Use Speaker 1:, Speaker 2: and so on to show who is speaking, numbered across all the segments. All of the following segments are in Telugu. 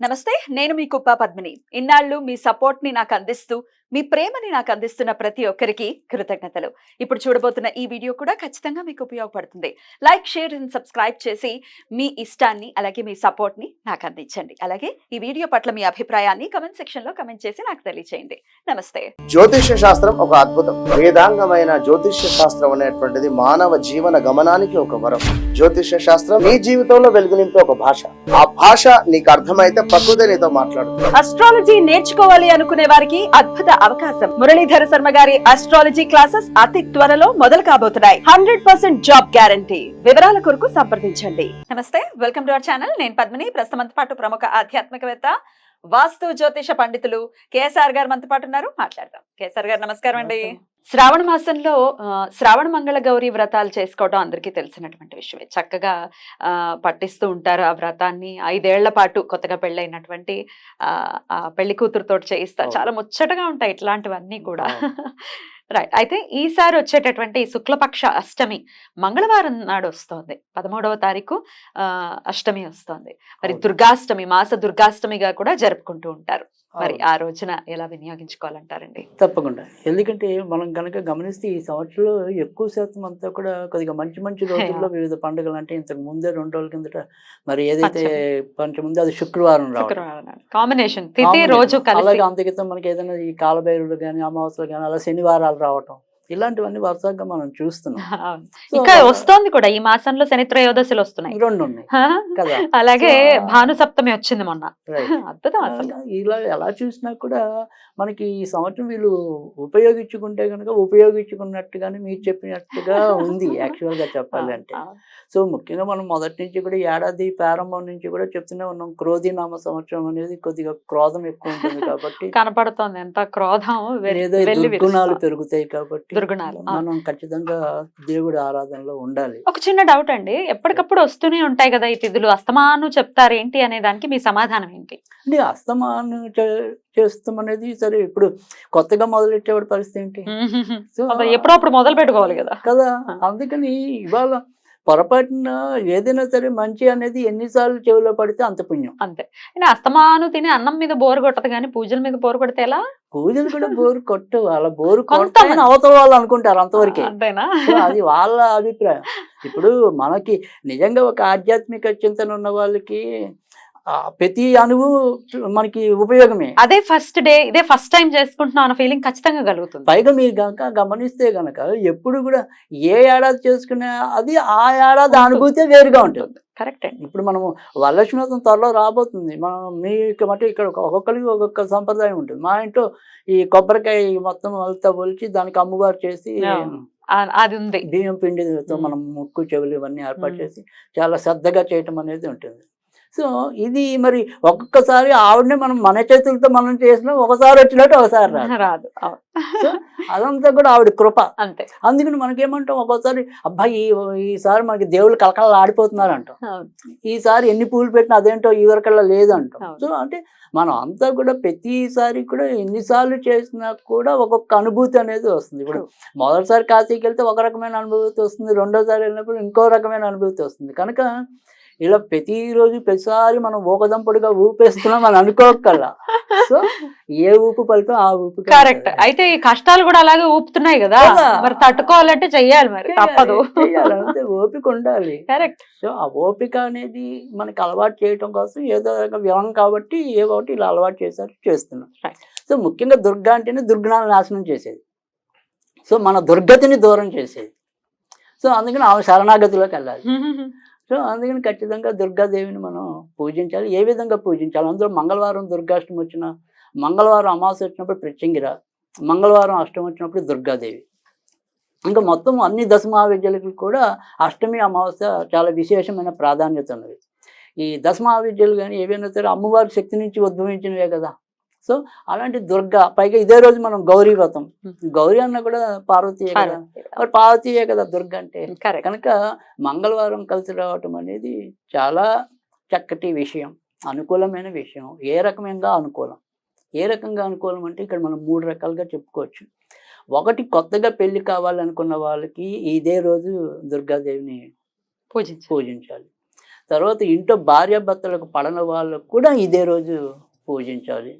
Speaker 1: నమస్తే, నేను మీ కుప్ప పద్మిని. ఇన్నాళ్ళు మీ సపోర్ట్‌ని నాకందిస్తూ, మీ ప్రేమని నాకందిస్తున్న ప్రతి ఒక్కరికి కృతజ్ఞతలు. ఇప్పుడు చూడబోతున్న ఈ వీడియో కూడా ఖచ్చితంగా మీకు ఉపయోగపడుతుంది. లైక్, షేర్ అండ్ సబ్స్క్రైబ్ చేసి మీ ఇష్టాన్ని అలాగే మీ సపోర్ట్‌ని నాకందించండి. అలాగే ఈ వీడియో పట్ల మీ అభిప్రాయాన్ని కామెంట్ సెక్షన్‌లో కామెంట్ చేసి నాకు తెలియజేయండి. నమస్తే.
Speaker 2: జ్యోతిష్య శాస్త్రం ఒక అద్భుతం. వేదాంగమైన జ్యోతిష్య శాస్త్రం అనేటువంటిది మానవ జీవన గమనానికి ఒక వరం. జ్యోతిష్య శాస్త్రం నీ జీవితంలో వెలుగునింపే ఒక భాష. ఆ భాష నీకు అర్థమైతే ప్రకృతి నీతో మాట్లాడుతుంది.
Speaker 1: అస్ట్రాలజీ నేర్చుకోవాలి అనుకునే వారికి అద్భుత అవకాశం. మురళీధర శర్మ గారి అస్ట్రాలజీ క్లాసెస్ అతి త్వరలో మొదలు కాబోతున్నాయి. 100% జాబ్ గ్యారంటీ. వివరాల కొరకు సంప్రదించండి. నమస్తే, వెల్కమ్ టు అవర్ ఛానల్. నేను పద్మిని. ప్రస్తుతం పాటు ప్రముఖ ఆధ్యాత్మికవేత్త, వాస్తు జ్యోతిష పండితులు కేఎస్ఆర్ గారు మనతో పాటు ఉన్నారు. మాట్లాడదాం. కేఎస్ఆర్ గారు నమస్కారం అండి. శ్రావణ మాసంలో శ్రావణ మంగళ గౌరీ వ్రతాలు చేసుకోవడం అందరికీ తెలిసినటువంటి విషయమే. చక్కగా పట్టిస్తూ ఉంటారు ఆ వ్రతాన్ని. 5 ఏళ్ల పాటు కొత్తగా పెళ్ళైనటువంటి పెళ్లి కూతురుతో చేయిస్తారు. చాలా ముచ్చటగా ఉంటాయి ఇట్లాంటివన్నీ కూడా. రైట్. అయితే ఈసారి వచ్చేటటువంటి శుక్లపక్ష అష్టమి మంగళవారం నాడు వస్తోంది. 13వ తారీఖు అష్టమి వస్తోంది. మరి దుర్గాష్టమి, మాస దుర్గాష్టమిగా కూడా జరుపుకుంటూ ఉంటారు. మరి ఆ రోజున ఎలా వినియోగించుకోవాలంటారండి?
Speaker 3: తప్పకుండా. ఎందుకంటే మనం కనుక గమనిస్తే ఈ సంవత్సరంలో ఎక్కువ శాతం అంతా కూడా కొద్దిగా మంచి మంచి రోజుల్లో వివిధ పండుగలు, అంటే ఇంతకు ముందే 2 రోజుల కిందట మరి ఏదైతే కొంచెం ముందు అది శుక్రవారం రావడం,
Speaker 1: కాంబినేషన్ తిథి రోజు కలిసి.
Speaker 3: అలాగే అంతకితం మనకి ఏదైనా ఈ కాలభైరులు కానీ అమావాస్యలు కానీ అలా శనివారాలు రావటం, ఇలాంటివన్నీ వరుసగా మనం చూస్తున్నాం.
Speaker 1: ఇంకా వస్తోంది కూడా ఈ మాసంలో శని త్రయోదశులు వస్తున్నాయి.
Speaker 3: 2 ఉన్నాయి కదా.
Speaker 1: అలాగే భాను సప్తమి వచ్చింది మొన్న. అద్భుతం అసలు.
Speaker 3: ఇలా ఎలా చూసినా కూడా మనకి ఈ సంవత్సరం వీళ్ళు ఉపయోగించుకుంటే కనుక ఉపయోగించుకున్నట్టుగానే మీరు చెప్పినట్టుగా ఉంది యాక్చువల్గా చెప్పాలంటే. సో ముఖ్యంగా మనం మొదటి నుంచి కూడా ఏడాది ప్రారంభం నుంచి కూడా చెప్తూనే ఉన్నాం, క్రోధినామ సంవత్సరం అనేది కొద్దిగా క్రోధం ఎక్కువ ఉంటుంది కాబట్టి
Speaker 1: కనపడుతోంది. ఎంత క్రోధం,
Speaker 3: దుర్గుణాలు పెరుగుతాయి కాబట్టి
Speaker 1: దుర్గుణాలు.
Speaker 3: మనం ఖచ్చితంగా దేవుడి ఆరాధనలో ఉండాలి.
Speaker 1: ఒక చిన్న డౌట్ అండి, ఎప్పటికప్పుడు వస్తూనే ఉంటాయి కదా ఈ తిథులు, అస్తమాను చెప్తారు ఏంటి అనే దానికి మీ సమాధానం ఏంటి?
Speaker 3: అంటే అస్తమాను చేస్తాం అనేది సరే, ఇప్పుడు కొత్తగా మొదలెట్టేవాడి పరిస్థితి ఏంటి? సో
Speaker 1: ఎప్పుడప్పుడు మొదలు పెట్టుకోవాలి కదా
Speaker 3: కదా. అందుకని ఇవాళ పొరపాటున ఏదైనా సరే మంచి అనేది ఎన్నిసార్లు చెవిలో పడితే అంత పుణ్యం.
Speaker 1: అంతే. అస్తమాను తిని అన్నం మీద బోరు కొట్టదు కానీ పూజల మీద బోరు కొడితే ఎలా?
Speaker 3: పూజలు కూడా బోరు కొట్టవు. అలా బోరు కొడతామని అవతల వాళ్ళు అనుకుంటారు, అంతవరకే.
Speaker 1: అంతేనా?
Speaker 3: అది వాళ్ళ అభిప్రాయం. ఇప్పుడు మనకి నిజంగా ఒక ఆధ్యాత్మిక చింతన ఉన్న వాళ్ళకి ప్రతి అణువు మనకి ఉపయోగమే.
Speaker 1: అదే ఫస్ట్ డే, ఇదే ఫస్ట్ టైం చేసుకుంటున్నాం అన్న ఫీలింగ్ ఖచ్చితంగా కలుగుతుంది.
Speaker 3: పైగా మీరు గనక గమనిస్తే గనక ఎప్పుడు కూడా ఏ ఏడాది చేసుకునే అది ఆ ఏడాది అనుభూతి వేరుగా ఉంటుంది.
Speaker 1: కరెక్ట్ అండి.
Speaker 3: ఇప్పుడు మనము వరలక్ష్మి వ్రతం త్వరలో రాబోతుంది. మనం మీకు మటు ఇక్కడ ఒక్కొక్కరికి ఒక్కొక్క సంప్రదాయం ఉంటుంది. మా ఇంట్లో ఈ కొబ్బరికాయ మొత్తం అంతా ఒలిచి దానికి అమ్మవారు చేసి
Speaker 1: అది ఉంది.
Speaker 3: బియ్యం పిండితో మనం ముక్కు చెవులు ఇవన్నీ ఏర్పాటు చేసి చాలా శ్రద్ధగా చేయటం అనేది ఉంటుంది. సో ఇది మరి ఒక్కొక్కసారి ఆవిడనే మనం మన చేతులతో మనం చేసినా ఒకసారి వచ్చినట్టు ఒకసారి
Speaker 1: రాదు.
Speaker 3: సో అదంతా కూడా ఆవిడ కృప.
Speaker 1: అంతే.
Speaker 3: అందుకని మనకేమంటాం, ఒక్కోసారి అబ్బాయి ఈసారి మనకి దేవుళ్ళు కలకల ఆడిపోతున్నారు అంటాం, ఈసారి ఎన్ని పూలు పెట్టినా అదేంటో ఈ వరకల్లా లేదు అంటాం. సో అంటే మనం అంతా కూడా ప్రతిసారి కూడా ఎన్నిసార్లు చేసినా కూడా ఒక్కొక్క అనుభూతి అనేది వస్తుంది. ఇప్పుడు మొదటిసారి కాశీకి వెళ్తే ఒక రకమైన అనుభూతి వస్తుంది, రెండోసారి వెళ్ళినప్పుడు ఇంకో రకమైన అనుభూతి వస్తుంది. కనుక ఇలా ప్రతిరోజు ప్రతిసారి మనం ఊకదంపుడుగా ఊపేస్తున్నాం అని అనుకోకల్లా. సో ఏ ఊపు ఫలితం ఆ ఊపు.
Speaker 1: కరెక్ట్. అయితే ఈ కష్టాలు కూడా అలాగే ఊపుతున్నాయి కదా, మరి తట్టుకోవాలంటే చెయ్యాలి, మరి తప్పదు.
Speaker 3: అంతే, ఓపిక ఉండాలి.
Speaker 1: కరెక్ట్.
Speaker 3: సో ఆ ఓపిక అనేది మనకి అలవాటు చేయడం కోసం ఏదో వ్యవం కాబట్టి ఏదో ఒకటి ఇలా అలవాటు చేస్తున్నాం. సో ముఖ్యంగా దుర్గా అంటేనే దుర్గుణాలను నాశనం చేసేది. సో మన దుర్గతిని దూరం చేసేది. సో అందుకని ఆమె శరణాగతిలోకి వెళ్ళాలి. సో అందుకని ఖచ్చితంగా దుర్గాదేవిని మనం పూజించాలి. ఏ విధంగా పూజించాలి? అందులో మంగళవారం దుర్గాష్టమి వచ్చిన, మంగళవారం అమావాస్య వచ్చినప్పుడు ప్రత్యంగిర, మంగళవారం అష్టమి వచ్చినప్పుడు దుర్గాదేవి. ఇంకా మొత్తం అన్ని దశమహావిద్యలకు కూడా అష్టమి అమావాస్య చాలా విశేషమైన ప్రాధాన్యత ఉన్నది. ఈ దశమహావిద్యలు కానీ ఏవైనా సరే అమ్మవారి శక్తి నుంచి ఉద్భవించినవే కదా. సో అలాంటి దుర్గా, పైగా ఇదే రోజు మనం గౌరీ వ్రతం. గౌరీ అన్న కూడా పార్వతీయే కదా, మరి పార్వతీయే కదా దుర్గ అంటే. కనుక మంగళవారం కలిసి రావటం అనేది చాలా చక్కటి విషయం, అనుకూలమైన విషయం. ఏ రకమైన అనుకూలం, ఏ రకంగా అనుకూలం అంటే ఇక్కడ మనం 3 రకాలుగా చెప్పుకోవచ్చు. ఒకటి, కొత్తగా పెళ్లి కావాలనుకున్న వాళ్ళకి ఇదే రోజు దుర్గాదేవిని పూజించాలి. తర్వాత ఇంట్లో భార్యాభర్తలకు పడని వాళ్ళకు కూడా ఇదే రోజు పూజించాలి.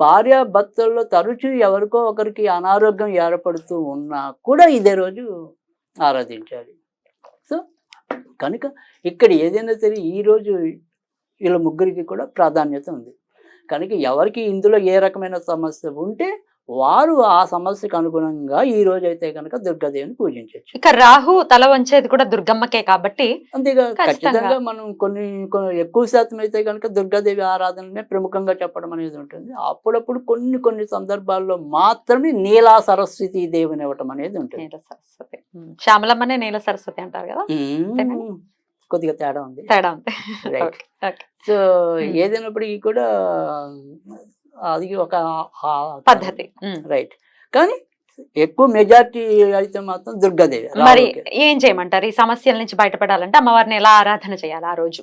Speaker 3: భార్యాభర్తల్లో తరచూ ఎవరికో ఒకరికి అనారోగ్యం ఏర్పడుతూ ఉన్నా కూడా ఇదే రోజు ఆరాధించాలి. సో కనుక ఇక్కడ ఏదైనా సరే ఈరోజు వీళ్ళ ముగ్గురికి కూడా ప్రాధాన్యత ఉంది. కనుక ఎవరికి ఇందులో ఏ రకమైన సమస్య ఉంటే వారు ఆ సమస్యకు అనుగుణంగా ఈ రోజు అయితే కనుక దుర్గాదేవిని పూజించవచ్చు.
Speaker 1: ఇక రాహు తల వంచేది కూడా దుర్గమ్మకే కాబట్టి
Speaker 3: అంతేగా
Speaker 1: ఖచ్చితంగా.
Speaker 3: ఖచ్చితంగా మనం కొన్ని ఎక్కువ శాతం అయితే కనుక దుర్గాదేవి ఆరాధననే ప్రముఖంగా చెప్పడం అనేది ఉంటుంది. అప్పుడప్పుడు కొన్ని సందర్భాల్లో మాత్రమే నీలా సరస్వతి దేవిని ఇవ్వటం అనేది ఉంటుంది.
Speaker 1: నీల సరస్వతి, శ్యామలమ్మనే నీల సరస్వతి అంటారు కదా,
Speaker 3: కొద్దిగా తేడా ఉంది.
Speaker 1: తేడా ఉంది.
Speaker 3: Right.
Speaker 1: Okay, okay.
Speaker 3: సో ఏదైనప్పటికీ కూడా అది ఒక
Speaker 1: పద్ధతి.
Speaker 3: రైట్. కానీ ఎక్కువ మెజారిటీ అయితే మాత్రం దుర్గాదేవి.
Speaker 1: మరి ఏం చేయమంటారు ఈ సమస్యల నుంచి బయటపడాలంటే? అమ్మవారిని ఎలా ఆరాధన చేయాలి ఆ రోజు?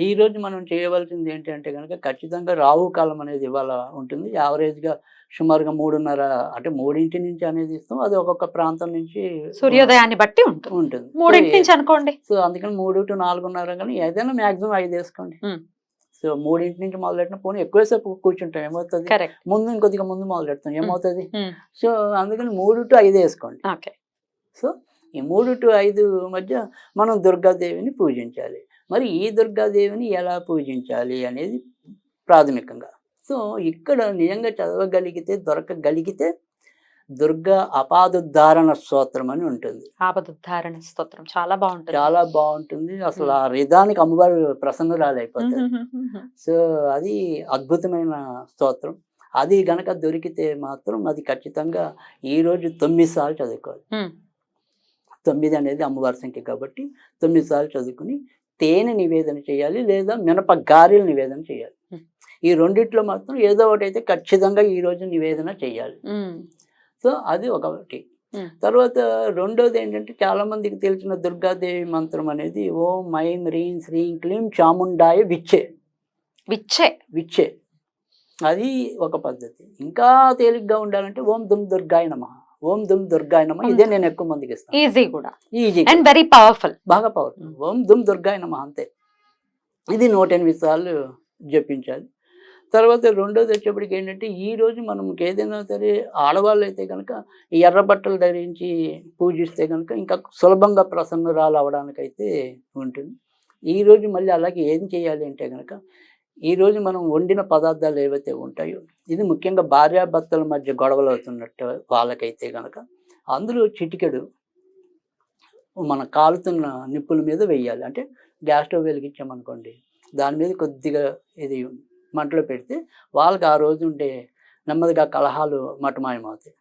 Speaker 3: ఈ రోజు మనం చేయవలసింది ఏంటంటే కనుక ఖచ్చితంగా రాహు కాలం అనేది ఇవాళ ఉంటుంది. యావరేజ్గా సుమారుగా 3:30 అంటే 3 నుంచి అనేది ఇస్తాం. అది ఒక్కొక్క ప్రాంతం నుంచి
Speaker 1: సూర్యోదయాన్ని బట్టి ఉంటుంది. 3 నుంచి అనుకోండి.
Speaker 3: సో అందుకని 3 to 4:30 కానీ ఏదైనా మాక్సిమం 5 వేసుకోండి. సో 3 నుంచి మొదలెట్టిన పోనీ ఎక్కువసేపు కూర్చుంటాం ఏమవుతుంది, ముందు ఇంకొద్దిగా ముందు మొదలెడతాం ఏమవుతుంది. సో అందుకని 3 to 5 వేసుకోండి. సో ఈ 3 to 5 మధ్య మనం దుర్గాదేవిని పూజించాలి. మరి ఈ దుర్గాదేవిని ఎలా పూజించాలి అనేది ప్రాథమికంగా. సో ఇక్కడ నిజంగా చదవగలిగితే దొరకగలిగితే దుర్గా అపాదుద్ధారణ స్తోత్రం అని ఉంటుంది.
Speaker 1: ఆపదుద్ధారణ స్తోత్రం చాలా బాగుంటుంది.
Speaker 3: చాలా బాగుంటుంది. అసలు ఆ రిధానికి అమ్మవారు ప్రసన్నురాలైపోతుంది. సో అది అద్భుతమైన స్తోత్రం. అది గనక దొరికితే మాత్రం అది ఖచ్చితంగా ఈ రోజు 9 సార్లు చదువుకోవాలి. 9 అనేది అమ్మవారి సంఖ్య కాబట్టి 9 సార్లు చదువుకుని తేనె నివేదన చేయాలి, లేదా మినప గారెలు నివేదన చేయాలి. ఈ రెండిట్లో మాత్రం ఏదో ఒకటి అయితే ఖచ్చితంగా ఈ రోజు నివేదన చేయాలి. సో అది ఒకటి. తర్వాత రెండోది ఏంటంటే చాలా మందికి తెలిసిన దుర్గాదేవి మంత్రం అనేది ఓం ఐం హ్రీం శ్రీం క్లీం చాముండాయ విచ్చే విచ్చే విచ్చే అది ఒక పద్ధతి. ఇంకా తేలిగ్గా ఉండాలంటే ఓం దుమ్ దుర్గాయ నమః, ఓం దుమ్ దుర్గాయ నమః. ఇదే నేను ఎక్కువ మందికి ఇస్తాను.
Speaker 1: ఈజీ కూడా,
Speaker 3: ఈజీ
Speaker 1: అండ్ వెరీ పవర్ఫుల్,
Speaker 3: బాగా పవర్ఫుల్. ఓం దుమ్ దుర్గాయ నమః అంతే. ఇది 108 సార్లు జపించాలి. తర్వాత రెండోది వచ్చేప్పటికి ఏంటంటే ఈ రోజు మనం ఏదైనా సరే ఆడవాళ్ళు అయితే కనుక ఎర్ర బట్టలు ధరించి పూజిస్తే కనుక ఇంకా సులభంగా ప్రసన్నురాలు అవడానికైతే ఉంటుంది. ఈరోజు మళ్ళీ అలాగే ఏం చేయాలి అంటే కనుక ఈరోజు మనం వండిన పదార్థాలు ఏవైతే ఉంటాయో ఇది ముఖ్యంగా భార్యాభర్తల మధ్య గొడవలు అవుతున్నట్టు వాళ్ళకైతే కనుక అందులో చిటికెడు మన కాలుతున్న నిప్పుల మీద వేయాలి. అంటే గ్యాస్ స్టవ్ వెలిగించామనుకోండి, దాని మీద కొద్దిగా ఇది మంటలో పెడితే వాళ్ళకి ఆ రోజు ఉండే నెమ్మదిగా కలహాలు మటుమాయమవుతాయి.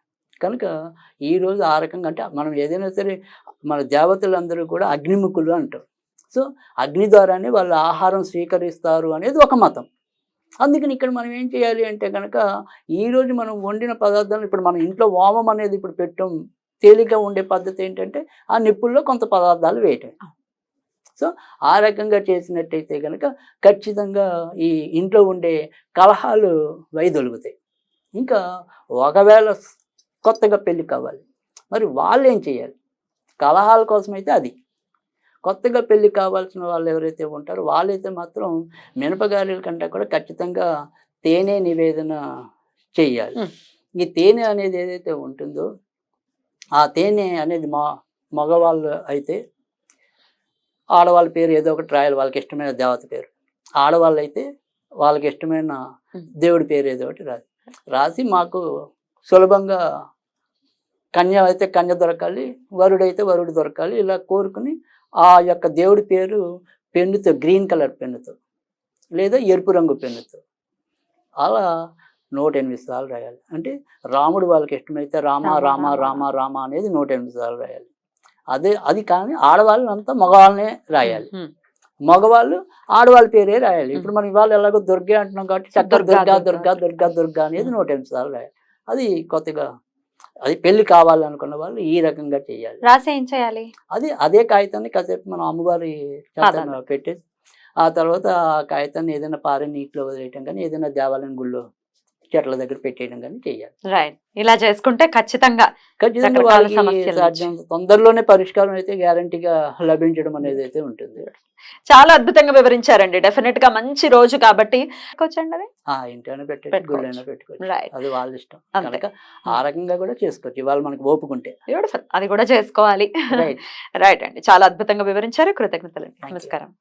Speaker 3: కనుక ఈరోజు ఆ రకంగా అంటే మనం ఏదైనా సరే మన దేవతలందరూ కూడా అగ్నిముఖులు అంటారు. సో అగ్ని ద్వారానే వాళ్ళు ఆహారం స్వీకరిస్తారు అనేది ఒక మతం. అందుకని ఇక్కడ మనం ఏం చేయాలి అంటే కనుక ఈరోజు మనం వండిన పదార్థాలు ఇప్పుడు మన ఇంట్లో హోమం అనేది ఇప్పుడు పెట్టడం తేలిగ్గా ఉండే పద్ధతి ఏంటంటే ఆ నిప్పుల్లో కొంత పదార్థాలు వేయటం. సో ఆ రకంగా చేసినట్టయితే కనుక ఖచ్చితంగా ఈ ఇంట్లో ఉండే కలహాలు వైదొలుగుతాయి. ఇంకా ఒకవేళ కొత్తగా పెళ్ళి కావాలి, మరి వాళ్ళు ఏం చేయాలి? కలహాల కోసమైతే అది. కొత్తగా పెళ్ళి కావాల్సిన వాళ్ళు ఎవరైతే ఉంటారో వాళ్ళైతే మాత్రం మినపగారెల కంటే కూడా ఖచ్చితంగా తేనె నివేదన చేయాలి. ఈ తేనె అనేది ఏదైతే ఉంటుందో ఆ తేనె అనేది మగవాళ్ళు అయితే ఆడవాళ్ళ పేరు ఏదో ఒకటి రాయాలి, వాళ్ళకి ఇష్టమైన దేవత పేరు. ఆడవాళ్ళు అయితే వాళ్ళకి ఇష్టమైన దేవుడి పేరు ఏదో ఒకటి రాసి మాకు సులభంగా కన్య అయితే కన్య దొరకాలి, వరుడైతే వరుడు దొరకాలి, ఇలా కోరుకుని ఆ యొక్క దేవుడి పేరు పెన్నుతో, గ్రీన్ కలర్ పెన్నుతో లేదా ఎరుపు రంగు పెన్నుతో అలా 108 సార్లు రాయాలి. అంటే రాముడు వాళ్ళకి ఇష్టమైతే రామ రామ రామ రామ అనేది 108 సార్లు రాయాలి. అది కానీ ఆడవాళ్ళు అంతా మగవాళ్ళనే రాయాలి, మగవాళ్ళు ఆడవాళ్ళ పేరే రాయాలి. ఇప్పుడు మనం ఇవాళ ఎలాగో దుర్గే అంటున్నాం కాబట్టి చక్కగా దుర్గా దుర్గా దుర్గా దుర్గా అనేది 108 సార్లు రాయాలి. అది కొత్తగా అది పెళ్లి కావాలనుకున్న వాళ్ళు ఈ రకంగా చేయాలి.
Speaker 1: రాసి ఏం చేయాలి?
Speaker 3: అదే కాగితాన్ని కాసేపు మనం అమ్మవారి పెట్టేసి ఆ తర్వాత ఆ కాగితాన్ని ఏదైనా పారే నీటిలో వదిలేయటం కానీ ఏదైనా దేవాలయం గుళ్ళో చెట్ల దగ్గర పెట్టేయడం కానీ చేయాలి.
Speaker 1: రైట్. ఇలా చేసుకుంటే ఖచ్చితంగా
Speaker 3: ఖచ్చితంగా
Speaker 1: రకరకాల
Speaker 3: వాళ్ళకి
Speaker 1: సమస్యల నుంచి.
Speaker 3: సాధ్యం తొందరలోనే పరిష్కారం అయితే గ్యారంటీగా లభించడం అనేది అయితే ఉంటుంది.
Speaker 1: చాలా అద్భుతంగా వివరించారండి. డెఫినెట్ గా మంచి రోజు కాబట్టి పెట్టుకోవచ్చండి అది.
Speaker 3: ఇంటైనా పెట్టచ్చు,
Speaker 1: పెట్టుకోవచ్చు.
Speaker 3: గుళ్ళైనా పెట్టుకోవచ్చు,
Speaker 1: రైట్.
Speaker 3: అది వాళ్ళ ఇష్టం.
Speaker 1: అంతే.
Speaker 3: కనుక ఆ రకంగా కూడా చేసుకోవచ్చు ఇవాళ మనకు ఓపుకుంటే.
Speaker 1: బ్యూటిఫుల్. అది కూడా చేసుకోవాలి.
Speaker 3: రైట్.
Speaker 1: రైట్ అండి. చాలా అద్భుతంగా వివరించారు. కృతజ్ఞతలు.
Speaker 3: you.
Speaker 1: నమస్కారం.